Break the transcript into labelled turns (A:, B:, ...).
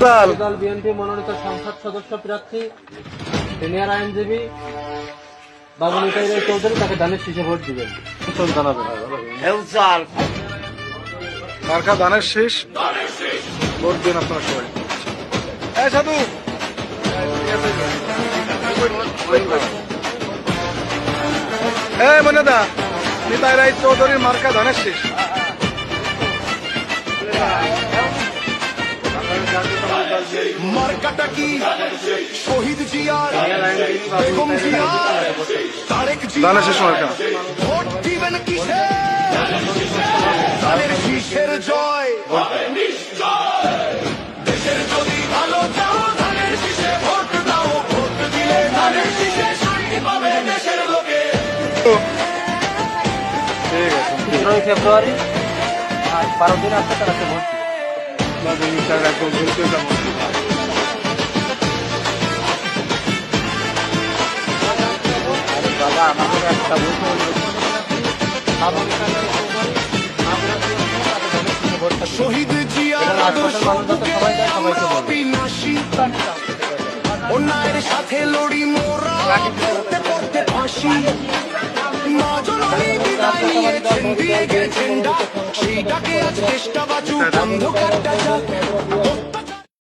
A: দল বিএনপি মনোনীত সংসদ সদস্য প্রার্থী সিনিয়র আইনজীবী বাবু নিতাই রায় চৌধুরী, তাকে ধানের শীষে ভোট দিবেন। জানাবেন
B: মার্কা ধানের শীষ, ভোট দিন আপনারা সবাই। এই সাধু মনেদা, নিতাই রায় চৌধুরীর মার্কা ধানের শীষ।
C: মার্কাটা কি শহীদ জিয়ার, বেগম জিয়ার, তারেক জিয়ার,
B: ধানের শীষ মার্কা।
C: ভোট দিবেন কিসে? ধানের শীষের জয়। দেশের যদি ভালো চাও ধানের শীষে ভোট দাও, ভোট দিলে ধানের শীষে শান্তি পাবে দেশের লোকে।
B: ঠিক আছে,
A: 15 ফেব্রুয়ারি আর 12 দিন আছে, তারা ভোট দিবেন। বাবা আমাদের একটা
C: শহীদ জিয়ার আদর্শ বুকে আমরা অবিনাশী, অন্যায়ের সাথে লড়ি মোরা করতে করতে ফাঁসি। মা জননী বিদায় নিয়েছেন, দিয়ে গেছেন ডাক, সেই ডাকে আজ চেষ্টা বাঁচুক অন্ধকারটা যাক।